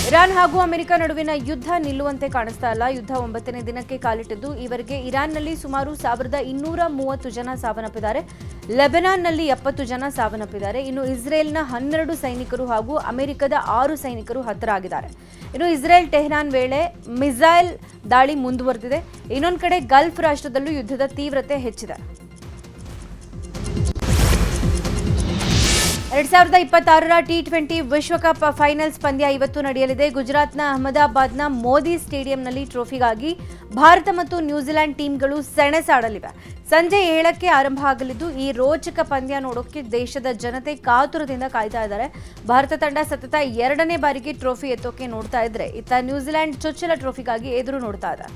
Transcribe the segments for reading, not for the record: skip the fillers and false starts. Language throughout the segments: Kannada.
ಇರಾನ್ ಹಾಗೂ ಅಮೆರಿಕ ನಡುವಿನ ಯುದ್ಧ ನಿಲ್ಲುವಂತೆ ಕಾಣಿಸ್ತಾ ಇಲ್ಲ. ಯುದ್ಧ 9ನೇ ದಿನಕ್ಕೆ ಕಾಲಿಟ್ಟಿದ್ದು ಈವರೆಗೆ ಇರಾನ್ನಲ್ಲಿ ಸುಮಾರು 1230 ಜನ ಸಾವನ್ನಪ್ಪಿದ್ದಾರೆ. ಲೆಬನಾನ್ನಲ್ಲಿ 70 ಜನ ಸಾವನ್ನಪ್ಪಿದ್ದಾರೆ. ಇನ್ನು ಇಸ್ರೇಲ್ನ 12 ಸೈನಿಕರು ಹಾಗೂ ಅಮೆರಿಕದ 6 ಸೈನಿಕರು ಹತರಾಗಿದ್ದಾರೆ. ಇನ್ನು ಇಸ್ರೇಲ್ ಟೆಹರಾನ್ ವೇಳೆ ಮಿಸೈಲ್ ದಾಳಿ ಮುಂದುವರೆದಿದೆ. ಇನ್ನೊಂದು ಕಡೆ ಗಲ್ಫ್ ರಾಷ್ಟ್ರದಲ್ಲೂ ಯುದ್ಧದ ತೀವ್ರತೆ ಹೆಚ್ಚಿದೆ. 2026ರ T20 ವಿಶ್ವಕಪ್ ಫೈನಲ್ಸ್ ಪಂದ್ಯ ಇವತ್ತು ನಡೆಯಲಿದೆ. ಗುಜರಾತ್ನ ಅಹಮದಾಬಾದ್ನ ಮೋದಿ ಸ್ಟೇಡಿಯಂನಲ್ಲಿ ಟ್ರೋಫಿಗಾಗಿ ಭಾರತ ಮತ್ತು ನ್ಯೂಜಿಲೆಂಡ್ ಟೀಮ್ಗಳು ಸೆಣಸಾಡಲಿವೆ. ಸಂಜೆ 7ಕ್ಕೆ ಆರಂಭ ಆಗಲಿದ್ದು ಈ ರೋಚಕ ಪಂದ್ಯ ನೋಡೋಕೆ ದೇಶದ ಜನತೆ ಕಾತುರದಿಂದ ಕಾಯ್ತಾ ಇದ್ದಾರೆ. ಭಾರತ ತಂಡ ಸತತ 2ನೇ ಬಾರಿಗೆ ಟ್ರೋಫಿ ಎತ್ತೋಕೆ ನೋಡ್ತಾ ಇದ್ರೆ, ಇತ್ತ ನ್ಯೂಜಿಲೆಂಡ್ ಚೊಚ್ಚಲ ಟ್ರೋಫಿಗಾಗಿ ಎದುರು ನೋಡ್ತಾ ಇದೆ.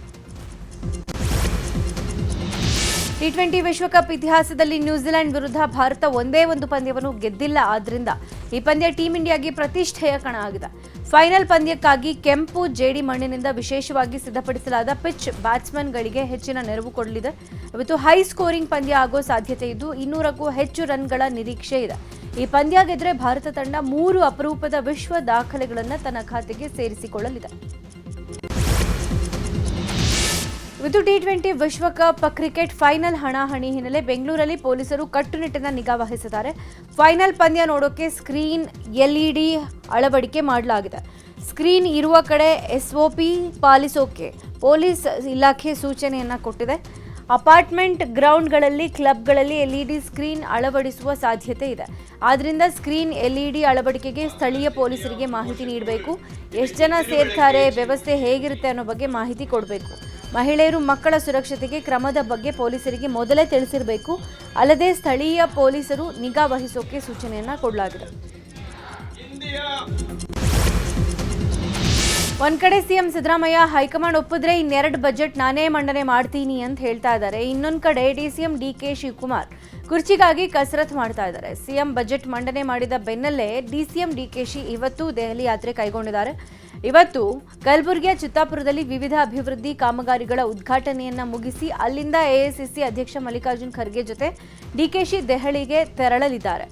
T20 ವಿಶ್ವಕಪ್ ಇತಿಹಾಸದಲ್ಲಿ ನ್ಯೂಜಿಲೆಂಡ್ ವಿರುದ್ಧ ಭಾರತ ಒಂದೇ ಒಂದು ಪಂದ್ಯವನ್ನು ಗೆದ್ದಿಲ್ಲ. ಆದ್ರಿಂದ ಈ ಪಂದ್ಯ ಟೀಂ ಇಂಡಿಯಾಗೆ ಪ್ರತಿಷ್ಠೆಯ ಕಣ ಆಗಿದೆ. ಫೈನಲ್ ಪಂದ್ಯಕ್ಕಾಗಿ ಕೆಂಪು ಜೇಡಿ ಮಣ್ಣಿನಿಂದ ವಿಶೇಷವಾಗಿ ಸಿದ್ಧಪಡಿಸಲಾದ ಪಿಚ್ ಬ್ಯಾಟ್ಸ್ಮನ್ಗಳಿಗೆ ಹೆಚ್ಚಿನ ನೆರವು ಕೊಡಲಿದೆ. ಇವತ್ತು ಹೈ ಸ್ಕೋರಿಂಗ್ ಪಂದ್ಯ ಆಗೋ ಸಾಧ್ಯತೆ ಇದ್ದು 200ಕ್ಕೂ ಹೆಚ್ಚು ರನ್ಗಳ ನಿರೀಕ್ಷೆ ಇದೆ. ಈ ಪಂದ್ಯ ಗೆದ್ರೆ ಭಾರತ ತಂಡ 3 ಅಪರೂಪದ ವಿಶ್ವ ದಾಖಲೆಗಳನ್ನು ತನ್ನ ಖಾತೆಗೆ ಸೇರಿಸಿಕೊಳ್ಳಲಿದೆ. ಇವತ್ತು T20 ವಿಶ್ವಕಪ್ ಕ್ರಿಕೆಟ್ ಫೈನಲ್ ಹಣಾಹಣಿ ಹಿನ್ನೆಲೆ ಬೆಂಗಳೂರಲ್ಲಿ ಪೊಲೀಸರು ಕಟ್ಟುನಿಟ್ಟಿನ ನಿಗಾ ವಹಿಸಿದ್ದಾರೆ. ಫೈನಲ್ ಪಂದ್ಯ ನೋಡೋಕೆ ಸ್ಕ್ರೀನ್ LED ಅಳವಡಿಕೆ ಮಾಡಲಾಗಿದೆ. ಸ್ಕ್ರೀನ್ ಇರುವ ಕಡೆ SOP ಪಾಲಿಸೋಕೆ ಪೊಲೀಸ್ ಇಲಾಖೆ ಸೂಚನೆಯನ್ನ ಕೊಟ್ಟಿದೆ. ಅಪಾರ್ಟ್ಮೆಂಟ್ ಗ್ರೌಂಡ್ಗಳಲ್ಲಿ ಕ್ಲಬ್ಗಳಲ್ಲಿ LED ಸ್ಕ್ರೀನ್ ಅಳವಡಿಸುವ ಸಾಧ್ಯತೆ ಇದೆ. ಆದ್ರಿಂದ ಸ್ಕ್ರೀನ್ LED ಅಳವಡಿಕೆಗೆ ಸ್ಥಳೀಯ ಪೊಲೀಸರಿಗೆ ಮಾಹಿತಿ ನೀಡಬೇಕು. ಎಷ್ಟು ಜನ ಸೇರ್ತಾರೆ, ವ್ಯವಸ್ಥೆ ಹೇಗಿರುತ್ತೆ ಅನ್ನೋ ಬಗ್ಗೆ ಮಾಹಿತಿ ಕೊಡಬೇಕು. ಮಹಿಳೆಯರು ಮಕ್ಕಳ ಸುರಕ್ಷತೆಗೆ ಕ್ರಮದ ಬಗ್ಗೆ ಪೊಲೀಸರಿಗೆ ಮೊದಲೇ ತಿಳಿಸಿರಬೇಕು. ಅಲ್ಲದೆ ಸ್ಥಳೀಯ ಪೊಲೀಸರು ನಿಗಾ ವಹಿಸೋಕೆ ಸೂಚನೆಯನ್ನ ಕೊಡಲಾಗಿದೆ. ಒಂದ್ ಕಡೆ ಸಿಎಂ ಸಿದ್ದರಾಮಯ್ಯ ಹೈಕಮಾಂಡ್ ಒಪ್ಪಿದ್ರೆ ಇನ್ನೆರಡು ಬಜೆಟ್ ನಾನೇ ಮಂಡನೆ ಮಾಡ್ತೀನಿ ಅಂತ ಹೇಳ್ತಾ ಇದ್ದಾರೆ. ಇನ್ನೊಂದು ಕಡೆ ಡಿಸಿಎಂ DK ಶಿವಕುಮಾರ್ ಕುರ್ಚಿಗಾಗಿ ಕಸರತ್ತು ಮಾಡ್ತಾ ಇದ್ದಾರೆ. ಸಿಎಂ ಬಜೆಟ್ ಮಂಡನೆ ಮಾಡಿದ ಬೆನ್ನಲ್ಲೇ ಡಿಸಿಎಂ DKಶಿ ಇವತ್ತು ದೆಹಲಿ ಯಾತ್ರೆ ಕೈಗೊಂಡಿದ್ದಾರೆ. ಇವತ್ತು ಕಲಬುರಗಿಯ ಚಿತ್ತಾಪುರದಲ್ಲಿ ವಿವಿಧ ಅಭಿವೃದ್ಧಿ ಕಾಮಗಾರಿಗಳ ಉದ್ಘಾಟನೆಯನ್ನ ಮುಗಿಸಿ ಅಲ್ಲಿಂದ AICC ಅಧ್ಯಕ್ಷ ಮಲ್ಲಿಕಾರ್ಜುನ್ ಖರ್ಗೆ ಜೊತೆ DKಶಿ ದೆಹಲಿಗೆ ತೆರಳಲಿದ್ದಾರೆ.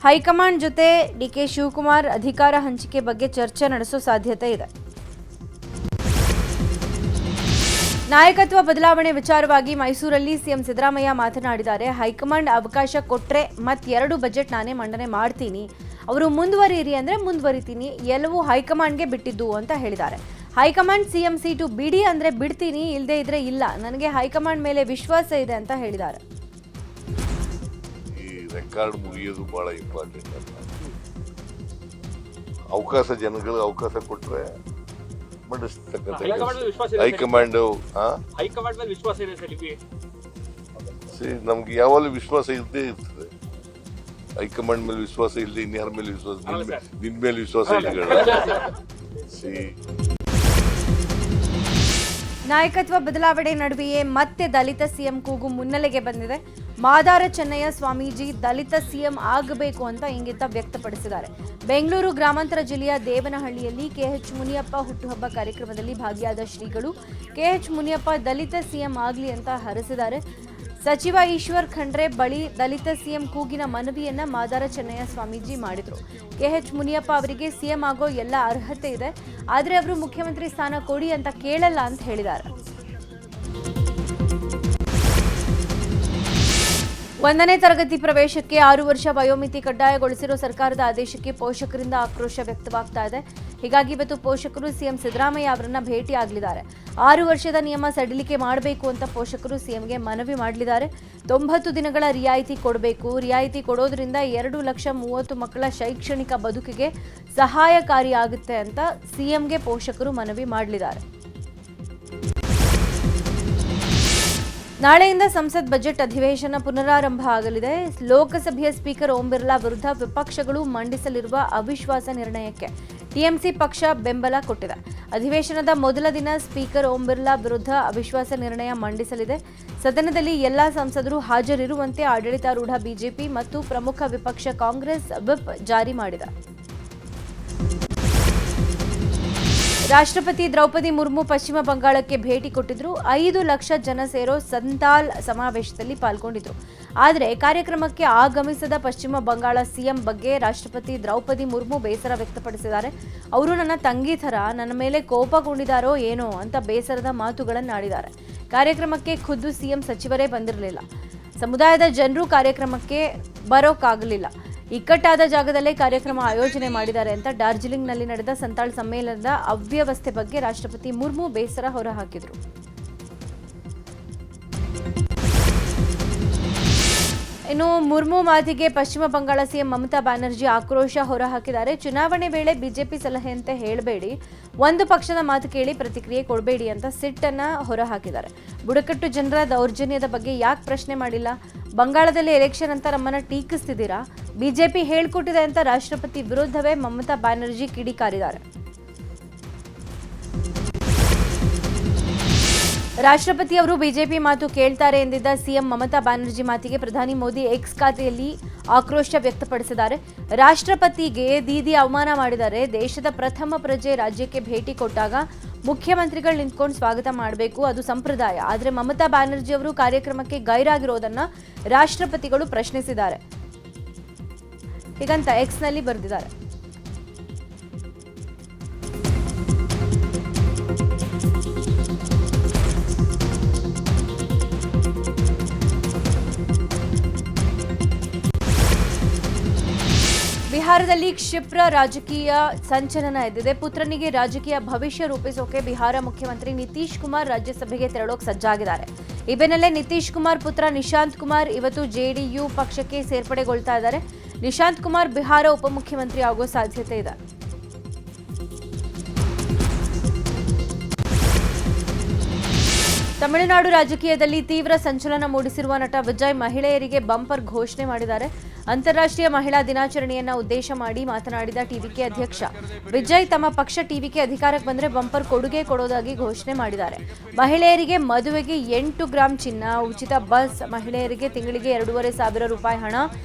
ಹೈಕಮಾಂಡ್ ಜೊತೆ DK ಶಿವಕುಮಾರ್ ಅಧಿಕಾರ ಹಂಚಿಕೆ ಬಗ್ಗೆ ಚರ್ಚೆ ನಡೆಸೋ ಸಾಧ್ಯತೆ ಇದೆ. ನಾಯಕತ್ವ ಬದಲಾವಣೆ ವಿಚಾರವಾಗಿ ಮೈಸೂರಲ್ಲಿ ಸಿಎಂ ಸಿದ್ದರಾಮಯ್ಯ ಮಾತನಾಡಿದ್ದಾರೆ. ಹೈಕಮಾಂಡ್ ಅವಕಾಶ ಕೊಟ್ಟರೆ ಮತ್ತೆರಡು ಬಜೆಟ್ ನಾನೇ ಮಂಡನೆ ಮಾಡ್ತೀನಿ, ಅವರು ಮುಂದುವರಿಯಿರಿ ಅಂದರೆ ಮುಂದುವರಿತೀನಿ, ಎಲ್ಲವೂ ಹೈಕಮಾಂಡ್ಗೆ ಬಿಟ್ಟಿದ್ದು ಅಂತ ಹೇಳಿದ್ದಾರೆ. ಹೈಕಮಾಂಡ್ ಸಿಎಂ ಸೀಟು ಬಿಡಿ ಅಂದರೆ ಬಿಡ್ತೀನಿ, ಇಲ್ಲದೆ ಇದ್ರೆ ಇಲ್ಲ, ನನಗೆ ಹೈಕಮಾಂಡ್ ಮೇಲೆ ವಿಶ್ವಾಸ ಇದೆ ಅಂತ ಹೇಳಿದ್ದಾರೆ. ಈ ರೆಕಾರ್ಡ್ ಮುಗಿಯೋದು ಬಹಳ ಇಂಪಾರ್ಟೆಂಟ್ ಅಂತ. ಅವಕಾಶ ಜನಗಳು ಅವಕಾಶ ಕೊಟ್ಟರೆ ಹೈಕಮಾಂಡ್ ಮೇಲೆ ವಿಶ್ವಾಸ ಇದೆ ಸರ್. ನಮ್ಗೆ ಯಾವಾಗಲೂ ವಿಶ್ವಾಸ ಇದ್ದೇ ಇರ್ತದೆ. ಹೈಕಮಾಂಡ್ ಮೇಲೆ ವಿಶ್ವಾಸ ಇಲ್ಲದೆ ಇನ್ಯಾರ ಮೇಲೆ ವಿಶ್ವಾಸ? ನಿನ್ ಮೇಲೆ ವಿಶ್ವಾಸ ಇಲ್ಲ. ನಾಯಕತ್ವ ಬದಲಾವಣೆ ನಡುವೆಯೇ ಮತ್ತೆ ದಲಿತ ಸಿಎಂ ಕೂಗು ಮುನ್ನೆಲೆಗೆ ಬಂದಿದೆ. ಮಾದಾರ ಚೆನ್ನಯ್ಯ ಸ್ವಾಮೀಜಿ ದಲಿತ ಸಿಎಂ ಆಗಬೇಕು ಅಂತ ಇಂಗಿತ ವ್ಯಕ್ತಪಡಿಸಿದ್ದಾರೆ. ಬೆಂಗಳೂರು ಗ್ರಾಮಾಂತರ ಜಿಲ್ಲೆಯ ದೇವನಹಳ್ಳಿಯಲ್ಲಿ KH ಮುನಿಯಪ್ಪ ಹುಟ್ಟುಹಬ್ಬ ಕಾರ್ಯಕ್ರಮದಲ್ಲಿ ಭಾಗಿಯಾದ ಶ್ರೀಗಳು KH ಮುನಿಯಪ್ಪ ದಲಿತ ಸಿಎಂ ಆಗಲಿ ಅಂತ ಹರಸಿದ್ದಾರೆ. ಸಚಿವ ಈಶ್ವರ್ ಖಂಡ್ರೆ ಬಳಿ ದಲಿತ ಸಿಎಂ ಕೂಗಿನ ಮನವಿಯನ್ನ ಮಾದಾರ ಚೆನ್ನಯ್ಯ ಸ್ವಾಮೀಜಿ ಮಾಡಿದ್ರು. KH ಮುನಿಯಪ್ಪ ಅವರಿಗೆ ಸಿಎಂ ಆಗೋ ಎಲ್ಲ ಅರ್ಹತೆ ಇದೆ, ಆದ್ರೆ ಅವರು ಮುಖ್ಯಮಂತ್ರಿ ಸ್ಥಾನ ಕೊಡಿ ಅಂತ ಕೇಳಲ್ಲ ಅಂತ ಹೇಳಿದ್ದಾರೆ. 1ನೇ ತರಗತಿ ಪ್ರವೇಶಕ್ಕೆ 6 ವರ್ಷ ವಯೋಮಿತಿ ಕಡ್ಡಾಯಗೊಳಿಸಿರೋ ಸರ್ಕಾರದ ಆದೇಶಕ್ಕೆ ಪೋಷಕರಿಂದ ಆಕ್ರೋಶ ವ್ಯಕ್ತವಾಗ್ತಾ ಇದೆ. ಹೀಗಾಗಿ ಇವತ್ತು ಪೋಷಕರು ಸಿಎಂ ಸಿದ್ದರಾಮಯ್ಯ ಅವರನ್ನ ಭೇಟಿ ಆಗಲಿದ್ದಾರೆ. 6 ವರ್ಷದ ನಿಯಮ ಸಡಿಲಿಕೆ ಮಾಡಬೇಕು ಅಂತ ಪೋಷಕರು ಸಿಎಂಗೆ ಮನವಿ ಮಾಡಲಿದ್ದಾರೆ. 90 ದಿನಗಳ ರಿಯಾಯಿತಿ ಕೊಡಬೇಕು. ರಿಯಾಯಿತಿ ಕೊಡೋದ್ರಿಂದ 2,30,000 ಮಕ್ಕಳ ಶೈಕ್ಷಣಿಕ ಬದುಕಿಗೆ ಸಹಾಯಕಾರಿಯಾಗುತ್ತೆ ಅಂತ ಸಿಎಂಗೆ ಪೋಷಕರು ಮನವಿ ಮಾಡಲಿದ್ದಾರೆ. ನಾಳೆಯಿಂದ ಸಂಸತ್ ಬಜೆಟ್ ಅಧಿವೇಶನ ಪುನರಾರಂಭ ಆಗಲಿದೆ. ಲೋಕಸಭೆಯ ಸ್ಪೀಕರ್ ಓಂ ಬಿರ್ಲಾ ವಿರುದ್ಧ ವಿಪಕ್ಷಗಳು ಮಂಡಿಸಲಿರುವ ಅವಿಶ್ವಾಸ ನಿರ್ಣಯಕ್ಕೆ ಟಿಎಂಸಿ ಪಕ್ಷ ಬೆಂಬಲ ಕೊಟ್ಟಿದೆ. ಅಧಿವೇಶನದ ಮೊದಲ ದಿನ ಸ್ಪೀಕರ್ ಓಂ ಬಿರ್ಲಾ ವಿರುದ್ಧ ಅವಿಶ್ವಾಸ ನಿರ್ಣಯ ಮಂಡಿಸಲಿದೆ. ಸದನದಲ್ಲಿ ಎಲ್ಲಾ ಸಂಸದರು ಹಾಜರಿರುವಂತೆ ಆಡಳಿತಾರೂಢ ಬಿಜೆಪಿ ಮತ್ತು ಪ್ರಮುಖ ವಿಪಕ್ಷ ಕಾಂಗ್ರೆಸ್ ವಿಪ್ ಜಾರಿ ಮಾಡಿದೆ. ರಾಷ್ಟ್ರಪತಿ ದ್ರೌಪದಿ ಮುರ್ಮು ಪಶ್ಚಿಮ ಬಂಗಾಳಕ್ಕೆ ಭೇಟಿ ಕೊಟ್ಟಿದ್ರು. 5 ಲಕ್ಷ ಜನ ಸೇರೋ ಸಂತಾಲ್ ಸಮಾವೇಶದಲ್ಲಿ ಪಾಲ್ಗೊಂಡಿದ್ರು. ಆದರೆ ಕಾರ್ಯಕ್ರಮಕ್ಕೆ ಆಗಮಿಸದ ಪಶ್ಚಿಮ ಬಂಗಾಳ ಸಿಎಂ ಬಗ್ಗೆ ರಾಷ್ಟ್ರಪತಿ ದ್ರೌಪದಿ ಮುರ್ಮು ಬೇಸರ ವ್ಯಕ್ತಪಡಿಸಿದ್ದಾರೆ. ಅವರು ನನ್ನ ತಂಗಿ ಥರ ನನ್ನ ಮೇಲೆ ಕೋಪಗೊಂಡಿದ್ದಾರೋ ಏನೋ ಅಂತ ಬೇಸರದ ಮಾತುಗಳನ್ನಾಡಿದ್ದಾರೆ. ಕಾರ್ಯಕ್ರಮಕ್ಕೆ ಖುದ್ದು ಸಿಎಂ ಸಚಿವರೇ ಬಂದಿರಲಿಲ್ಲ. ಸಮುದಾಯದ ಜನರು ಕಾರ್ಯಕ್ರಮಕ್ಕೆ ಬರೋಕ್ಕಾಗಲಿಲ್ಲ. ಇಕ್ಕಟ್ಟಾದ ಜಾಗದಲ್ಲೇ ಕಾರ್ಯಕ್ರಮ ಆಯೋಜನೆ ಮಾಡಿದ್ದಾರೆ ಅಂತ ಡಾರ್ಜಿಲಿಂಗ್ನಲ್ಲಿ ನಡೆದ ಸಂತಾಳ್ ಸಮ್ಮೇಳನದ ಅವ್ಯವಸ್ಥೆ ಬಗ್ಗೆ ರಾಷ್ಟ್ರಪತಿ ಮುರ್ಮು ಬೇಸರ ಹೊರಹಾಕಿದರು. ಇನ್ನು ಮುರ್ಮು ಮಾತಿಗೆ ಪಶ್ಚಿಮ ಬಂಗಾಳ ಸಿಎಂ ಮಮತಾ ಬ್ಯಾನರ್ಜಿ ಆಕ್ರೋಶ ಹೊರಹಾಕಿದ್ದಾರೆ. ಚುನಾವಣೆ ವೇಳೆ ಬಿಜೆಪಿ ಸಲಹೆಯಂತೆ ಹೇಳಬೇಡಿ, ಒಂದು ಪಕ್ಷದ ಮಾತು ಕೇಳಿ ಪ್ರತಿಕ್ರಿಯೆ ಕೊಡಬೇಡಿ ಅಂತ ಸಿಟ್ಟನ್ನ ಹೊರಹಾಕಿದ್ದಾರೆ. ಬುಡಕಟ್ಟು ಜನರ ದೌರ್ಜನ್ಯದ ಬಗ್ಗೆ ಯಾಕೆ ಪ್ರಶ್ನೆ ಮಾಡಿಲ್ಲ? ಬಂಗಾಳದಲ್ಲಿ ಎಲೆಕ್ಷನ್ ಅಂತ ನಮ್ಮನ್ನ ಟೀಕಿಸ್ತಿದ್ದೀರಾ? ಬಿಜೆಪಿ ಹೇಳ್ಕೊಟ್ಟಿದೆ ಅಂತ ರಾಷ್ಟ್ರಪತಿ ವಿರುದ್ಧವೇ ಮಮತಾ ಬ್ಯಾನರ್ಜಿ ಕಿಡಿಕಾರಿದ್ದಾರೆ. ರಾಷ್ಟ್ರಪತಿ ಅವರು ಬಿಜೆಪಿ ಮಾತು ಕೇಳ್ತಾರೆ ಎಂದಿದ್ದ ಸಿಎಂ ಮಮತಾ ಬ್ಯಾನರ್ಜಿ ಮಾತಿಗೆ ಪ್ರಧಾನಿ ಮೋದಿ ಎಕ್ಸ್ ಖಾತೆಯಲ್ಲಿ ಆಕ್ರೋಶ ವ್ಯಕ್ತಪಡಿಸಿದ್ದಾರೆ. ರಾಷ್ಟ್ರಪತಿಗೆ ದೀದಿ ಅವಮಾನ ಮಾಡಿದ್ದಾರೆ. ದೇಶದ ಪ್ರಥಮ ಪ್ರಜೆ ರಾಜ್ಯಕ್ಕೆ ಭೇಟಿ ಕೊಟ್ಟಾಗ ಮುಖ್ಯಮಂತ್ರಿಗಳು ನಿಂತ್ಕೊಂಡು ಸ್ವಾಗತ ಮಾಡಬೇಕು, ಅದು ಸಂಪ್ರದಾಯ. ಆದರೆ ಮಮತಾ ಬ್ಯಾನರ್ಜಿ ಅವರು ಕಾರ್ಯಕ್ರಮಕ್ಕೆ ಗೈರಾಗಿರೋದನ್ನ ರಾಷ್ಟ್ರಪತಿಗಳು ಪ್ರಶ್ನಿಸಿದ್ದಾರೆ ಹೀಗಂತ ಎಕ್ಸ್ನಲ್ಲಿ ಬರೆದಿದ್ದಾರೆ. ಬಿಹಾರದಲ್ಲಿ ಕ್ಷಿಪ್ರ ರಾಜಕೀಯ ಸಂಚಲನ ಎದ್ದಿದೆ. ಪುತ್ರನಿಗೆ ರಾಜಕೀಯ ಭವಿಷ್ಯ ರೂಪಿಸೋಕೆ ಬಿಹಾರ ಮುಖ್ಯಮಂತ್ರಿ ನಿತೀಶ್ ಕುಮಾರ್ ರಾಜ್ಯಸಭೆಗೆ ತೆರಳೋಕೆ ಸಜ್ಜಾಗಿದ್ದಾರೆ. ಈ ಬೆನ್ನಲ್ಲೇ ನಿತೀಶ್ ಕುಮಾರ್ ಪುತ್ರ ನಿಶಾಂತ್ ಕುಮಾರ್ ಇವತ್ತು ಜೆಡಿಯು ಪಕ್ಷಕ್ಕೆ ಸೇರ್ಪಡೆಗೊಳ್ತಾ ಇದ್ದಾರೆ. ನಿಶಾಂತ್ ಕುಮಾರ್ ಬಿಹಾರ ಉಪಮುಖ್ಯಮಂತ್ರಿ ಆಗೋ ಸಾಧ್ಯತೆ ಇದೆ. ತಮಿಳುನಾಡು ರಾಜಕೀಯದಲ್ಲಿ ತೀವ್ರ ಸಂಚಲನ ಮೂಡಿಸಿರುವ ನಟ ವಿಜಯ್ ಮಹಿಳೆಯರಿಗೆ ಬಂಪರ್ ಘೋಷಣೆ ಮಾಡಿದ್ದಾರೆ. ಅಂತಾರಾಷ್ಟ್ರೀಯ ಮಹಿಳಾ ದಿನಾಚರಣೆಯನ್ನ ಉದ್ದೇಶ ಮಾಡಿ ಮಾತನಾಡಿದ ಟಿವಿಕೆ ಅಧ್ಯಕ್ಷ ವಿಜಯ್, ತಮ್ಮ ಪಕ್ಷ ಟಿವಿಕೆ ಅಧಿಕಾರಕ್ಕೆ ಬಂದರೆ ಬಂಪರ್ ಕೊಡುಗೆ ಕೊಡೋದಾಗಿ ಘೋಷಣೆ ಮಾಡಿದ್ದಾರೆ. ಮಹಿಳೆಯರಿಗೆ ಮದುವೆಗೆ 8 ಗ್ರಾಂ ಚಿನ್ನ, ಉಚಿತ ಬಸ್, ಮಹಿಳೆಯರಿಗೆ ತಿಂಗಳಿಗೆ 2,500 ರೂಪಾಯಿ ಹಣ,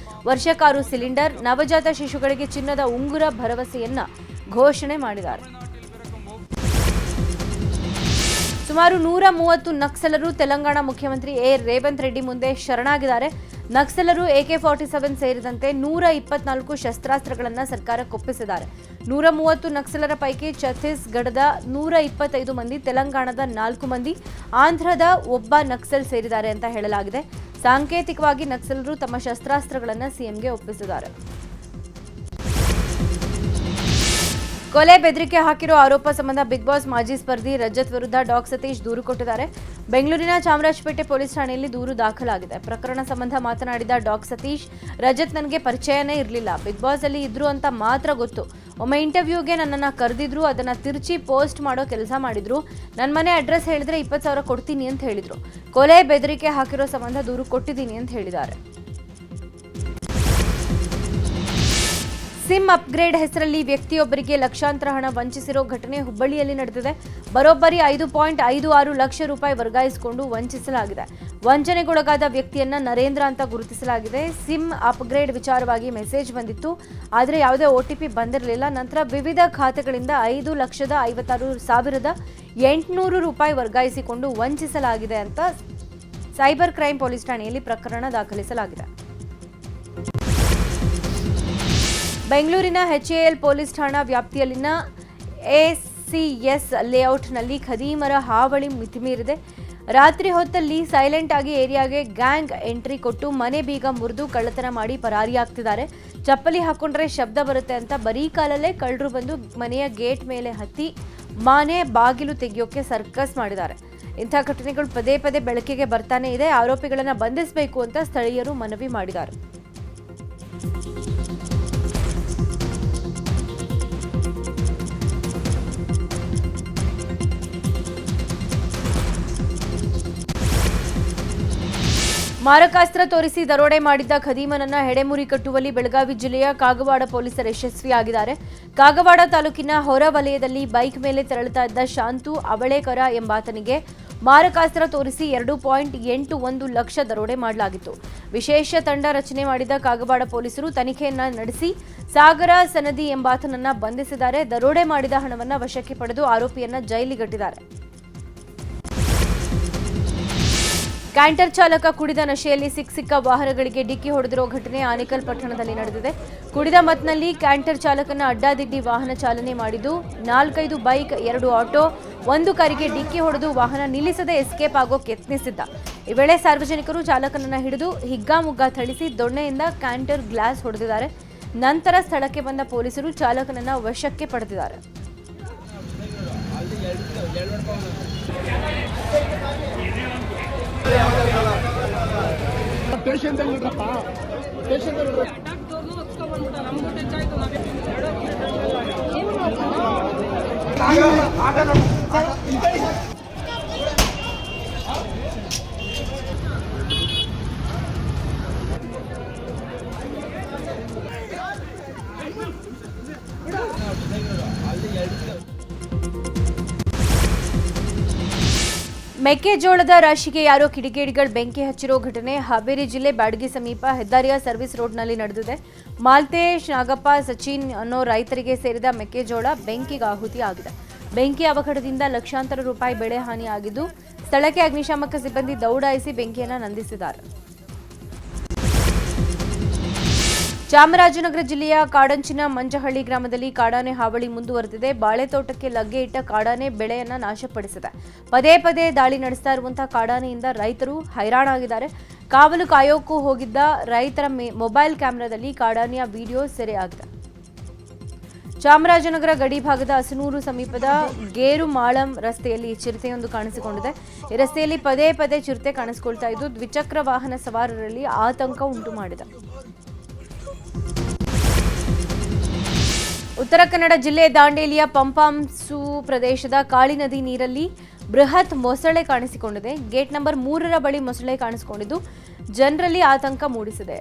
ವರ್ಷಕ್ಕಾರು ಸಿಲಿಂಡರ್, ನವಜಾತ ಶಿಶುಗಳಿಗೆ ಚಿನ್ನದ ಉಂಗುರ ಭರವಸೆಯನ್ನ ಘೋಷಣೆ ಮಾಡಿದ್ದಾರೆ. ಸುಮಾರು 130 ನಕ್ಸಲರು ತೆಲಂಗಾಣ ಮುಖ್ಯಮಂತ್ರಿ ರೇವಂತ್ ರೆಡ್ಡಿ ಮುಂದೆ ಶರಣಾಗಿದ್ದಾರೆ. ನಕ್ಸಲರು AK-47 ಸೇರಿದಂತೆ 124 ಶಸ್ತ್ರಾಸ್ತ್ರಗಳನ್ನು ಸರ್ಕಾರಕ್ಕೆ ಒಪ್ಪಿಸಿದ್ದಾರೆ. 130 ನಕ್ಸಲರ ಪೈಕಿ ಛತ್ತೀಸ್ಗಢದ 125 ಮಂದಿ, ತೆಲಂಗಾಣದ 4 ಮಂದಿ, ಆಂಧ್ರದ 1 ನಕ್ಸಲ್ ಸೇರಿದ್ದಾರೆ ಅಂತ ಹೇಳಲಾಗಿದೆ. ಸಾಂಕೇತಿಕವಾಗಿ ನಕ್ಸಲರು ತಮ್ಮ ಶಸ್ತ್ರಾಸ್ತ್ರಗಳನ್ನು ಸಿಎಂಗೆ ಒಪ್ಪಿಸಿದ್ದಾರೆ. ಕೊಲೆ ಬೆದರಿಕೆ ಹಾಕಿರೋ ಆರೋಪ ಸಂಬಂಧ ಬಿಗ್ ಬಾಸ್ ಮಾಜಿ ಸ್ಪರ್ಧಿ ರಜತ್ ವಿರುದ್ಧ ಡಾಕ್ ಸತೀಶ್ ದೂರು ಕೊಟ್ಟಿದ್ದಾರೆ. ಬೆಂಗಳೂರಿನ ಚಾಮರಾಜಪೇಟೆ ಪೊಲೀಸ್ ಠಾಣೆಯಲ್ಲಿ ದೂರು ದಾಖಲಾಗಿದೆ. ಪ್ರಕರಣ ಸಂಬಂಧ ಮಾತನಾಡಿದ ಡಾಕ್ ಸತೀಶ್, ರಜತ್ ನನಗೆ ಪರಿಚಯನೇ ಇರಲಿಲ್ಲ, ಬಿಗ್ ಬಾಸ್ ಅಲ್ಲಿ ಇದ್ರು ಅಂತ ಮಾತ್ರ ಗೊತ್ತು. ಒಮ್ಮೆ ಇಂಟರ್ವ್ಯೂಗೆ ನನ್ನನ್ನು ಕರೆದಿದ್ರು, ಅದನ್ನ ತಿರುಚಿ ಪೋಸ್ಟ್ ಮಾಡೋ ಕೆಲಸ ಮಾಡಿದ್ರು. ನನ್ನ ಮನೆ ಅಡ್ರೆಸ್ ಹೇಳಿದ್ರೆ 20,000 ಕೊಡ್ತೀನಿ ಅಂತ ಹೇಳಿದ್ರು. ಕೊಲೆ ಬೆದರಿಕೆ ಹಾಕಿರೋ ಸಂಬಂಧ ದೂರು ಕೊಟ್ಟಿದ್ದೀನಿ ಅಂತ ಹೇಳಿದ್ದಾರೆ. ಸಿಮ್ ಅಪ್ಗ್ರೇಡ್ ಹೆಸರಲ್ಲಿ ವ್ಯಕ್ತಿಯೊಬ್ಬರಿಗೆ ಲಕ್ಷಾಂತರ ಹಣ ವಂಚಿಸಿರೋ ಘಟನೆ ಹುಬ್ಬಳ್ಳಿಯಲ್ಲಿ ನಡೆದಿದೆ. ಬರೋಬ್ಬರಿ 5.56 ಲಕ್ಷ ರೂಪಾಯಿ ವರ್ಗಾಯಿಸಿಕೊಂಡು ವಂಚಿಸಲಾಗಿದೆ. ವಂಚನೆಗೊಳಗಾದ ವ್ಯಕ್ತಿಯನ್ನ ನರೇಂದ್ರ ಅಂತ ಗುರುತಿಸಲಾಗಿದೆ. ಸಿಮ್ ಅಪ್ಗ್ರೇಡ್ ವಿಚಾರವಾಗಿ ಮೆಸೇಜ್ ಬಂದಿತ್ತು, ಆದರೆ ಯಾವುದೇ OTP ಬಂದಿರಲಿಲ್ಲ. ನಂತರ ವಿವಿಧ ಖಾತೆಗಳಿಂದ 5,56,800 ರೂಪಾಯಿ ವರ್ಗಾಯಿಸಿಕೊಂಡು ವಂಚಿಸಲಾಗಿದೆ ಅಂತ ಸೈಬರ್ ಕ್ರೈಮ್ ಪೊಲೀಸ್ ಠಾಣೆಯಲ್ಲಿ ಪ್ರಕರಣ ದಾಖಲಿಸಲಾಗಿದೆ. ಬೆಂಗಳೂರಿನ HAL ಪೊಲೀಸ್ ಠಾಣಾ ವ್ಯಾಪ್ತಿಯಲ್ಲಿನ ACS ಲೇಔಟ್ನಲ್ಲಿ ಖದೀಮರ ಹಾವಳಿ ಮಿತಿಮೀರಿದೆ. ರಾತ್ರಿ ಹೊತ್ತಲ್ಲಿ ಸೈಲೆಂಟ್ ಆಗಿ ಏರಿಯಾಗೆ ಗ್ಯಾಂಗ್ ಎಂಟ್ರಿ ಕೊಟ್ಟು ಮನೆ ಬೀಗ ಮುರಿದು ಕಳ್ಳತನ ಮಾಡಿ ಪರಾರಿಯಾಗ್ತಿದ್ದಾರೆ. ಚಪ್ಪಲಿ ಹಾಕೊಂಡ್ರೆ ಶಬ್ದ ಬರುತ್ತೆ ಅಂತ ಬರೀ ಕಾಲಲ್ಲೇ ಕಳ್ಳರು ಬಂದು ಮನೆಯ ಗೇಟ್ ಮೇಲೆ ಹತ್ತಿ ಮನೆ ಬಾಗಿಲು ತೆಗೆಯೋಕೆ ಸರ್ಕಸ್ ಮಾಡಿದ್ದಾರೆ. ಇಂಥ ಘಟನೆಗಳು ಪದೇ ಪದೇ ಬೆಳಕಿಗೆ ಬರ್ತಾನೆ ಇದೆ. ಆರೋಪಿಗಳನ್ನು ಬಂಧಿಸಬೇಕು ಅಂತ ಸ್ಥಳೀಯರು ಮನವಿ ಮಾಡಿದ್ದಾರೆ. ಮಾರಕಾಸ್ತ್ರ ತೋರಿಸಿ ದರೋಡೆ ಮಾಡಿದ್ದ ಖದೀಮನನ್ನ ಹೆಡೆಮುರಿ ಕಟ್ಟುವಲ್ಲಿ ಬೆಳಗಾವಿ ಜಿಲ್ಲೆಯ ಕಾಗವಾಡ ಪೊಲೀಸರು ಯಶಸ್ವಿಯಾಗಿದ್ದಾರೆ. ಕಾಗವಾಡ ತಾಲೂಕಿನ ಹೊರ ವಲಯದಲ್ಲಿ ಬೈಕ್ ಮೇಲೆ ತೆರಳುತ್ತಾ ಇದ್ದ ಶಾಂತು ಅವಳೇಕರ ಎಂಬಾತನಿಗೆ ಮಾರಕಾಸ್ತ್ರ ತೋರಿಸಿ 2.81 ಲಕ್ಷ ದರೋಡೆ ಮಾಡಲಾಗಿತ್ತು. ವಿಶೇಷ ತಂಡ ರಚನೆ ಮಾಡಿದ ಕಾಗವಾಡ ಪೊಲೀಸರು ತನಿಖೆಯನ್ನ ನಡೆಸಿ ಸಾಗರ ಸನದಿ ಎಂಬಾತನನ್ನ ಬಂಧಿಸಿದ್ದಾರೆ. ದರೋಡೆ ಮಾಡಿದ ಹಣವನ್ನ ವಶಕ್ಕೆ ಪಡೆದು ಆರೋಪಿಯನ್ನ ಜೈಲಿಗಟ್ಟಿದ್ದಾರೆ. ಕ್ಯಾಂಟರ್ ಚಾಲಕ ಕುಡಿದ ನಶೆಯಲ್ಲಿ ಸಿಕ್ಕ ವಾಹನಗಳಿಗೆ ಡಿಕ್ಕಿ ಹೊಡೆದಿರೋ ಘಟನೆ ಆನೇಕಲ್ ಪಟ್ಟಣದಲ್ಲಿ ನಡೆದಿದೆ. ಕುಡಿದ ಮತ್ನಲ್ಲಿ ಕ್ಯಾಂಟರ್ ಚಾಲಕನ ಅಡ್ಡಾದಿಡ್ಡಿ ವಾಹನ ಚಾಲನೆ ಮಾಡಿದ್ದು 4-5 ಬೈಕ್, 2 ಆಟೋ, 1 ಕಾರಿಗೆ ಡಿಕ್ಕಿ ಹೊಡೆದು ವಾಹನ ನಿಲ್ಲಿಸದೆ ಎಸ್ಕೇಪ್ ಆಗೋಕೆ ಯತ್ನಿಸಿದ್ದ. ಈ ವೇಳೆ ಸಾರ್ವಜನಿಕರು ಚಾಲಕನನ್ನ ಹಿಡಿದು ಹಿಗ್ಗಾಮುಗ್ಗಾ ಥಳಿಸಿ ದೊಣ್ಣೆಯಿಂದ ಕ್ಯಾಂಟರ್ ಗ್ಲಾಸ್ ಹೊಡೆದಿದ್ದಾರೆ. ನಂತರ ಸ್ಥಳಕ್ಕೆ ಬಂದ ಪೊಲೀಸರು ಚಾಲಕನನ್ನ ವಶಕ್ಕೆ ಪಡೆದಿದ್ದಾರೆ. ಮೆಕ್ಕೆಜೋಳದ ರಾಶಿಗೆ ಯಾರೋ ಕಿಡಿಗೇಡಿಗಳು ಬೆಂಕಿ ಹಚ್ಚಿರೋ ಘಟನೆ ಹಾವೇರಿ ಜಿಲ್ಲೆ ಬ್ಯಾಡಗಿ ಸಮೀಪ ಹೆದ್ದಾರಿಯ ಸರ್ವಿಸ್ ರೋಡ್ನಲ್ಲಿ ನಡೆದಿದೆ. ಮಾಲ್ತೇಶ್, ನಾಗಪ್ಪ, ಸಚಿನ್ ಅನ್ನೋ ರೈತರಿಗೆ ಸೇರಿದ ಮೆಕ್ಕೆಜೋಳ ಬೆಂಕಿಗೆ ಆಹುತಿಯಾಗಿದೆ. ಬೆಂಕಿ ಅವಘಡದಿಂದ ಲಕ್ಷಾಂತರ ರೂಪಾಯಿ ಬೆಳೆ ಹಾನಿಯಾಗಿದ್ದು ಸ್ಥಳಕ್ಕೆ ಅಗ್ನಿಶಾಮಕ ಸಿಬ್ಬಂದಿ ದೌಡಾಯಿಸಿ ಬೆಂಕಿಯನ್ನು ನಂದಿಸಿದ್ದಾರೆ. ಚಾಮರಾಜನಗರ ಜಿಲ್ಲೆಯ ಕಾಡಂಚಿನ ಮಂಜಹಳ್ಳಿ ಗ್ರಾಮದಲ್ಲಿ ಕಾಡಾನೆ ಹಾವಳಿ ಮುಂದುವರೆದಿದೆ. ಬಾಳೆ ತೋಟಕ್ಕೆ ಲಗ್ಗೆ ಇಟ್ಟ ಕಾಡಾನೆ ಬೆಳೆಯನ್ನ ನಾಶಪಡಿಸಿದೆ. ಪದೇ ಪದೇ ದಾಳಿ ನಡೆಸ್ತಾ ಇರುವಂತಹ ಕಾಡಾನೆಯಿಂದ ರೈತರು ಹೈರಾಣಾಗಿದ್ದಾರೆ. ಕಾವಲು ಕಾಯೋಕ್ಕೂ ಹೋಗಿದ್ದ ರೈತರ ಮೊಬೈಲ್ ಕ್ಯಾಮೆರಾದಲ್ಲಿ ಕಾಡಾನೆಯ ವಿಡಿಯೋ ಸೆರೆಯಾಗಿದೆ. ಚಾಮರಾಜನಗರ ಗಡಿ ಭಾಗದ ಹಸನೂರು ಸಮೀಪದ ಗೇರುಮಾಳಂ ರಸ್ತೆಯಲ್ಲಿ ಚಿರತೆಯೊಂದು ಕಾಣಿಸಿಕೊಂಡಿದೆ. ಈ ರಸ್ತೆಯಲ್ಲಿ ಪದೇ ಪದೇ ಚಿರತೆ ಕಾಣಿಸಿಕೊಳ್ತಾ ಇದ್ದು ದ್ವಿಚಕ್ರ ವಾಹನ ಸವಾರರಲ್ಲಿ ಆತಂಕ ಉಂಟು ಮಾಡಿದೆ. ಉತ್ತರ ಕನ್ನಡ ಜಿಲ್ಲೆ ದಾಂಡೇಲಿಯ ಪಂಪಾಂಸು ಪ್ರದೇಶದ ಕಾಳಿ ನದಿ ನೀರಲ್ಲಿ ಬೃಹತ್ ಮೊಸಳೆ ಕಾಣಿಸಿಕೊಂಡಿದೆ. ಗೇಟ್ ನಂಬರ್ 3 ಬಳಿ ಮೊಸಳೆ ಕಾಣಿಸಿಕೊಂಡಿದ್ದು ಜನರಲ್ಲಿ ಆತಂಕ ಮೂಡಿಸಿದೆ.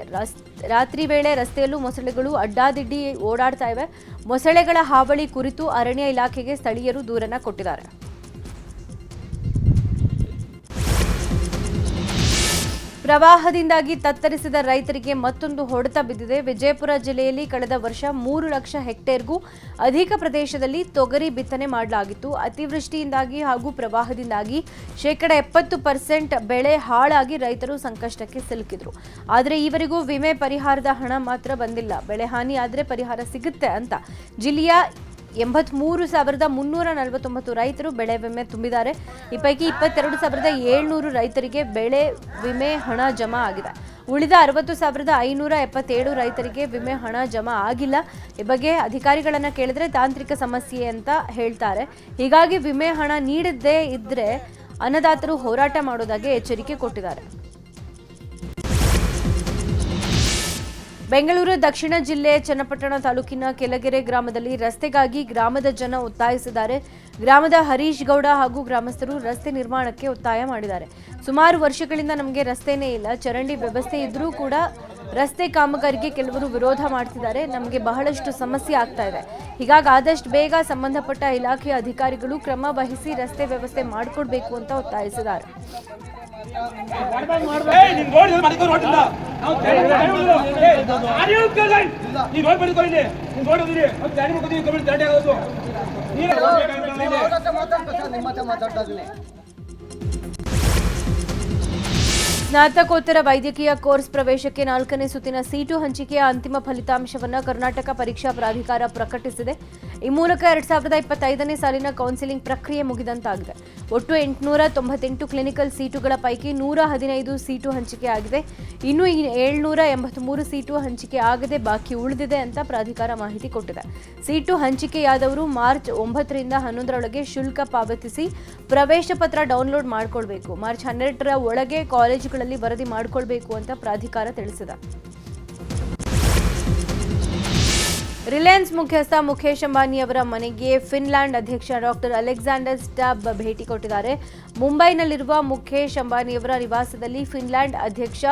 ರಾತ್ರಿ ವೇಳೆ ರಸ್ತೆಯಲ್ಲೂ ಮೊಸಳೆಗಳು ಅಡ್ಡಾದಿಡ್ಡಿ ಓಡಾಡ್ತಾ ಇವೆ. ಮೊಸಳೆಗಳ ಹಾವಳಿ ಕುರಿತು ಅರಣ್ಯ ಇಲಾಖೆಗೆ ಸ್ಥಳೀಯರು ದೂರನ್ನ ಕೊಟ್ಟಿದ್ದಾರೆ. ಪ್ರವಾಹದಿಂದಾಗಿ ತತ್ತರಿಸಿದ ರೈತರಿಗೆ ಮತ್ತೊಂದು ಹೊಡೆತ ಬಿದ್ದಿದೆ. ವಿಜಯಪುರ ಜಿಲ್ಲೆಯಲ್ಲಿ ಕಳೆದ ವರ್ಷ 3 ಲಕ್ಷ ಹೆಕ್ಟೇರ್ಗೂ ಅಧಿಕ ಪ್ರದೇಶದಲ್ಲಿ ತೊಗರಿ ಬಿತ್ತನೆ ಮಾಡಲಾಗಿತ್ತು. ಅತಿವೃಷ್ಟಿಯಿಂದಾಗಿ ಹಾಗೂ ಪ್ರವಾಹದಿಂದಾಗಿ 70% ಬೆಳೆ ಹಾಳಾಗಿ ರೈತರು ಸಂಕಷ್ಟಕ್ಕೆ ಸಿಲುಕಿದ್ರು. ಆದರೆ ಈವರೆಗೂ ವಿಮೆ ಪರಿಹಾರದ ಹಣ ಮಾತ್ರ ಬಂದಿಲ್ಲ. ಬೆಳೆ ಹಾನಿಯಾದರೆ ಪರಿಹಾರ ಸಿಗುತ್ತೆ ಅಂತ ಜಿಲ್ಲೆಯ 83,349 ರೈತರು ಬೆಳೆ ವಿಮೆ ತುಂಬಿದ್ದಾರೆ. ಈ ಪೈಕಿ 22,700 ರೈತರಿಗೆ ಬೆಳೆ ವಿಮೆ ಹಣ ಜಮಾ ಆಗಿದೆ. ಉಳಿದ 60,577 ರೈತರಿಗೆ ವಿಮೆ ಹಣ ಜಮಾ ಆಗಿಲ್ಲ. ಈ ಬಗ್ಗೆ ಅಧಿಕಾರಿಗಳನ್ನ ಕೇಳಿದ್ರೆ ತಾಂತ್ರಿಕ ಸಮಸ್ಯೆ ಅಂತ ಹೇಳ್ತಾರೆ. ಹೀಗಾಗಿ ವಿಮೆ ಹಣ ನೀಡದೇ ಇದ್ರೆ ಅನ್ನದಾತರು ಹೋರಾಟ ಮಾಡೋದಾಗಿ ಎಚ್ಚರಿಕೆ ಕೊಟ್ಟಿದ್ದಾರೆ. ಬೆಂಗಳೂರು ದಕ್ಷಿಣ ಜಿಲ್ಲೆ ಚನ್ನಪಟ್ಟಣ ತಾಲೂಕಿನ ಕೆಳಗೆರೆ ಗ್ರಾಮದಲ್ಲಿ ರಸ್ತೆಗಾಗಿ ಗ್ರಾಮದ ಜನ ಒತ್ತಾಯಿಸಿದ್ದಾರೆ. ಗ್ರಾಮದ ಹರೀಶ್ ಗೌಡ ಹಾಗೂ ಗ್ರಾಮಸ್ಥರು ರಸ್ತೆ ನಿರ್ಮಾಣಕ್ಕೆ ಒತ್ತಾಯ ಮಾಡಿದ್ದಾರೆ. ಸುಮಾರು ವರ್ಷಗಳಿಂದ ನಮಗೆ ರಸ್ತೆನೇ ಇಲ್ಲ, ಚರಂಡಿ ವ್ಯವಸ್ಥೆ ಇದ್ರೂ ಕೂಡ ರಸ್ತೆ ಕಾಮಗಾರಿಗೆ ಕೆಲವರು ವಿರೋಧ ಮಾಡ್ತಿದ್ದಾರೆ. ನಮಗೆ ಬಹಳಷ್ಟು ಸಮಸ್ಯೆ ಆಗ್ತಾ ಇದೆ. ಹೀಗಾಗಿ ಆದಷ್ಟು ಬೇಗ ಸಂಬಂಧಪಟ್ಟ ಇಲಾಖೆಯ ಅಧಿಕಾರಿಗಳು ಕ್ರಮ ವಹಿಸಿ ರಸ್ತೆ ವ್ಯವಸ್ಥೆ ಮಾಡಿಕೊಡ್ಬೇಕು ಅಂತ ಒತ್ತಾಯಿಸಿದ್ದಾರೆ. ಸ್ನಾತಕೋತ್ತರ ವೈದ್ಯಕೀಯ ಕೋರ್ಸ್ ಪ್ರವೇಶಕ್ಕೆ 4ನೇ ಸುತ್ತಿನ ಸೀಟು ಹಂಚಿಕೆಯ ಅಂತಿಮ ಫಲಿತಾಂಶವನ್ನು ಕರ್ನಾಟಕ ಪರೀಕ್ಷಾ ಪ್ರಾಧಿಕಾರ ಪ್ರಕಟಿಸಿದೆ. ಈ ಮೂಲಕ 2025ನೇ ಸಾಲಿನ ಕೌನ್ಸಿಲಿಂಗ್ ಪ್ರಕ್ರಿಯೆ ಮುಗಿದಂತಾಗಿದೆ. ಒಟ್ಟು 898 ಕ್ಲಿನಿಕಲ್ ಸೀಟುಗಳ ಪೈಕಿ 115 ಸೀಟು ಹಂಚಿಕೆಯಾಗಿದೆ. ಇನ್ನು 783 ಸೀಟು ಹಂಚಿಕೆ ಆಗದೆ ಬಾಕಿ ಉಳಿದಿದೆ ಅಂತ ಪ್ರಾಧಿಕಾರ ಮಾಹಿತಿ ಕೊಟ್ಟಿದೆ. ಸೀಟು ಹಂಚಿಕೆಯಾದವರು ಮಾರ್ಚ್ 9ರಿಂದ 11ರೊಳಗೆ ಶುಲ್ಕ ಪಾವತಿಸಿ ಪ್ರವೇಶ ಪತ್ರ ಡೌನ್ಲೋಡ್ ಮಾಡಿಕೊಳ್ಬೇಕು. ಮಾರ್ಚ್ 12ರ ಒಳಗೆ ಕಾಲೇಜುಗಳಲ್ಲಿ ವರದಿ ಮಾಡಿಕೊಳ್ಬೇಕು ಅಂತ ಪ್ರಾಧಿಕಾರ ತಿಳಿಸಿದೆ. ರಿಲಯನ್ಸ್ ಮುಖ್ಯಸ್ಥ ಮುಖೇಶ್ ಅಂಬಾನಿ ಅವರ ಮನೆಗೆ ಫಿನ್ಲ್ಯಾಂಡ್ ಅಧ್ಯಕ್ಷ ಡಾಕ್ಟರ್ ಅಲೆಕ್ಸಾಂಡರ್ ಸ್ಟಬ್ ಭೇಟಿ ಕೊಟ್ಟಿದ್ದಾರೆ. ಮುಂಬೈನಲ್ಲಿರುವ ಮುಖೇಶ್ ಅಂಬಾನಿಯವರ ನಿವಾಸದಲ್ಲಿ ಫಿನ್ಲ್ಯಾಂಡ್ ಅಧ್ಯಕ್ಷ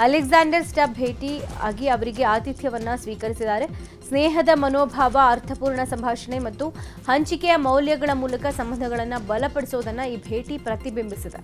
ಅಲೆಕ್ಸಾಂಡರ್ ಸ್ಟಬ್ ಭೇಟಿ ಆಗಿ ಅವರಿಗೆ ಆತಿಥ್ಯವನ್ನ ಸ್ವೀಕರಿಸಿದ್ದಾರೆ. ಸ್ನೇಹದ ಮನೋಭಾವ, ಅರ್ಥಪೂರ್ಣ ಸಂಭಾಷಣೆ ಮತ್ತು ಹಂಚಿಕೆಯ ಮೌಲ್ಯಗಳ ಮೂಲಕ ಸಂಬಂಧಗಳನ್ನು ಬಲಪಡಿಸುವುದನ್ನು ಈ ಭೇಟಿ ಪ್ರತಿಬಿಂಬಿಸಿದೆ.